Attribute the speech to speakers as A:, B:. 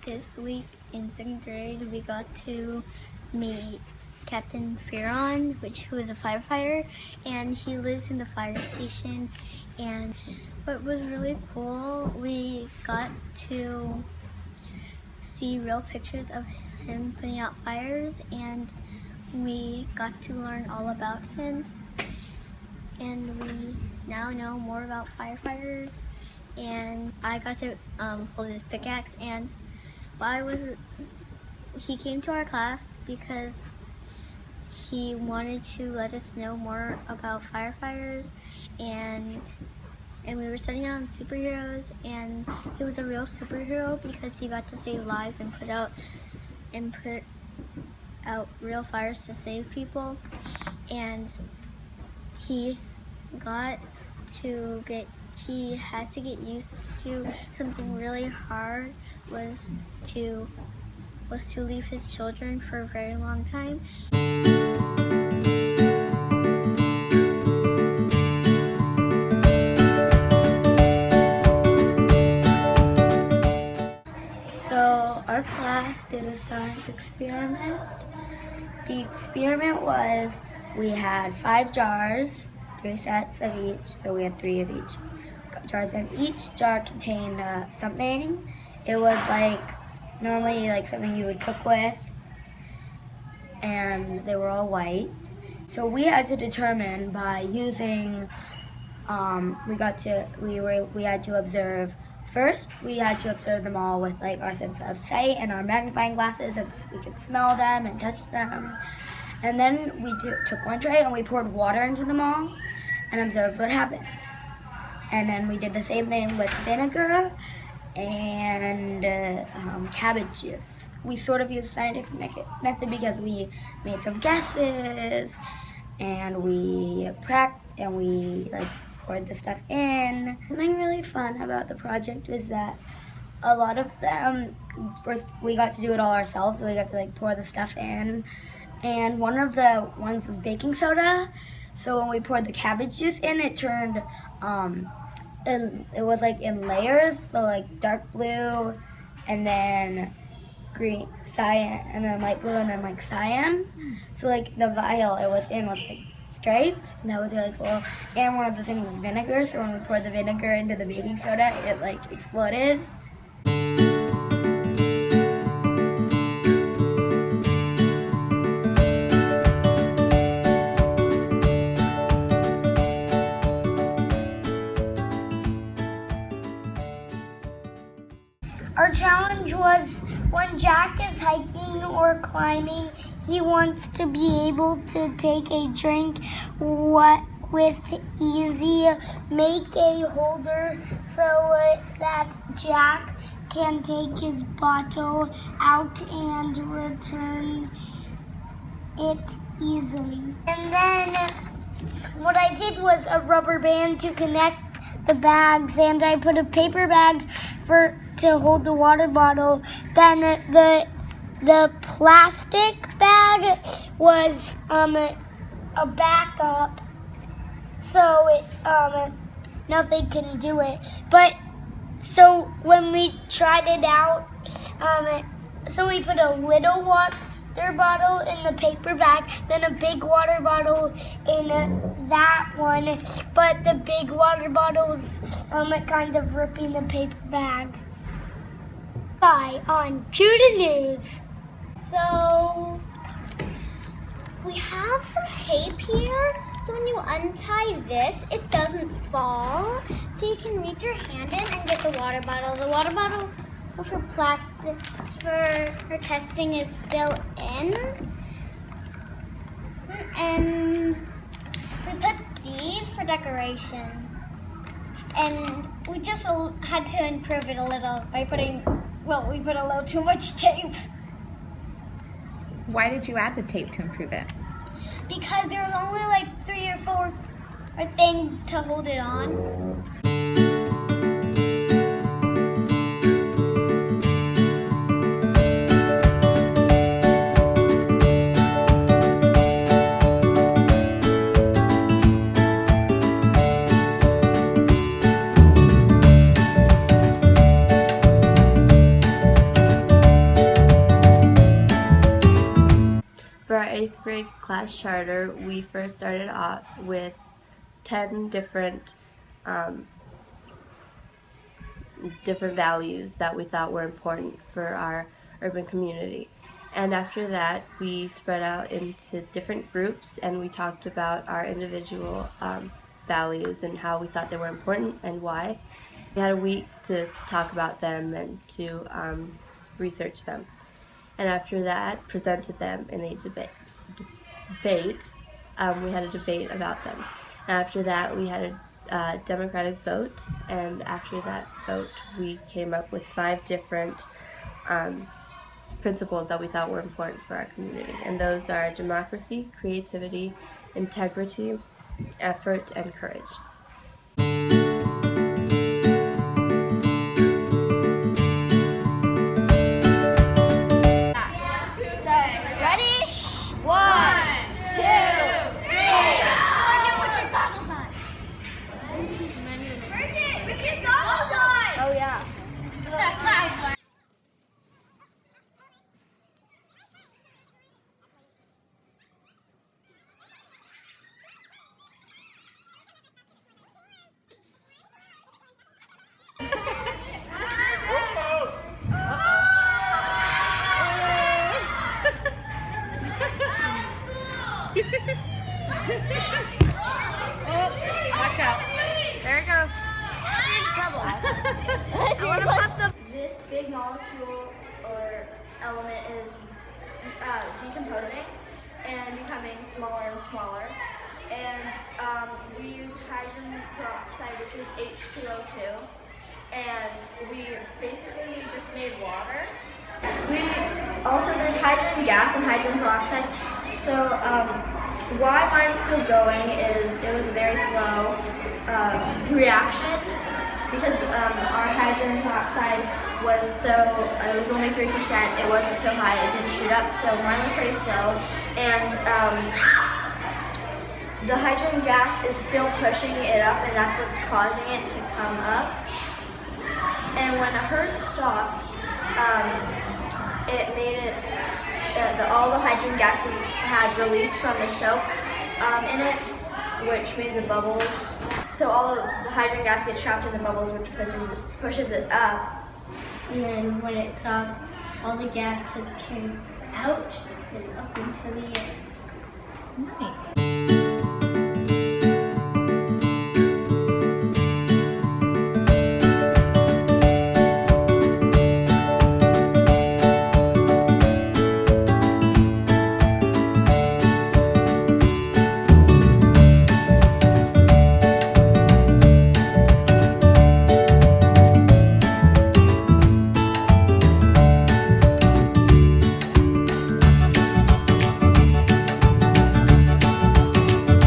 A: this week in 2nd grade, we got to meet Captain Fearon, who is a firefighter, and he lives in the fire station. And what was really cool, we got to see real pictures of him putting out fires, and we got to learn all about him. And we now know more about firefighters. And I got to hold his pickaxe, and he came to our class because he wanted to let us know more about firefighters, and we were studying on superheroes, and he was a real superhero because he got to save lives and put out real fires to save people. And he had to get used to something really hard, was to leave his children for a very long time. So our class did a science experiment. The experiment was, we had 5 jars, 3 sets of each, so we had 3 of each jars, and each jar contained something. It was normally something you would cook with, and they were all white. So we had to determine by using, we had to observe. First, we had to observe them all with our sense of sight and our magnifying glasses, and we could smell them and touch them. And then we took one tray and we poured water into them all and observed what happened. And then we did the same thing with vinegar and cabbage juice. We sort of used scientific method because we made some guesses, and we poured the stuff in. Something really fun about the project was that a lot of them, first we got to do it all ourselves, so we got to pour the stuff in. And one of the ones was baking soda. So when we poured the cabbage juice in, it turned, it was in layers, so dark blue, and then green, cyan, and then light blue, and then cyan. So the vial it was in was stripes, and that was really cool. And one of the things was vinegar, so when we poured the vinegar into the baking soda, it exploded.
B: Our challenge was, when Jack is hiking or climbing, he wants to be able to take a drink with easy. Make a holder so that Jack can take his bottle out and return it easily. And then what I did was a rubber band to connect the bags, and I put a paper bag to hold the water bottle. Then the plastic bag was a backup, so nothing can do it. But so when we tried it out, so we put a little water bottle in the paper bag, then a big water bottle in that one, but the big water bottle's kind of ripping the paper bag. Bye on Judah News.
C: So we have some tape here, so when you untie this, it doesn't fall, so you can reach your hand in and get the water bottle. The water bottle for plastic for testing is still in, and we put these for decoration, and we just had to improve it a little by we put a little too much tape.
D: Why did you add the tape to improve it?
C: Because there was only 3 or 4 things to hold it on.
E: grade class charter, we first started off with 10 different values that we thought were important for our urban community. And after that, we spread out into different groups and we talked about our individual values and how we thought they were important and why. We had a week to talk about them and to research them. And after that, presented them in a debate. We had a debate about them. And after that, we had a democratic vote. And after that vote, we came up with 5 different principles that we thought were important for our community. And those are democracy, creativity, integrity, effort, and courage.
D: Watch out. There it goes.
F: This big molecule or element is decomposing and becoming smaller and smaller. And we used hydrogen peroxide, which is H2O2. And we just made water. There's hydrogen gas and hydrogen peroxide. So why mine's still going is it was a very slow reaction because our hydrogen peroxide was it was only 3%, it wasn't so high, it didn't shoot up, so mine was pretty slow. And the hydrogen gas is still pushing it up, and that's what's causing it to come up. And when hers stopped, it made it, all the hydrogen gas had released from the soap in it, which made the bubbles. So all of the hydrogen gas gets trapped in the bubbles, which pushes it up.
A: And then when it stops, all the gases came out and up into the air.
D: Nice.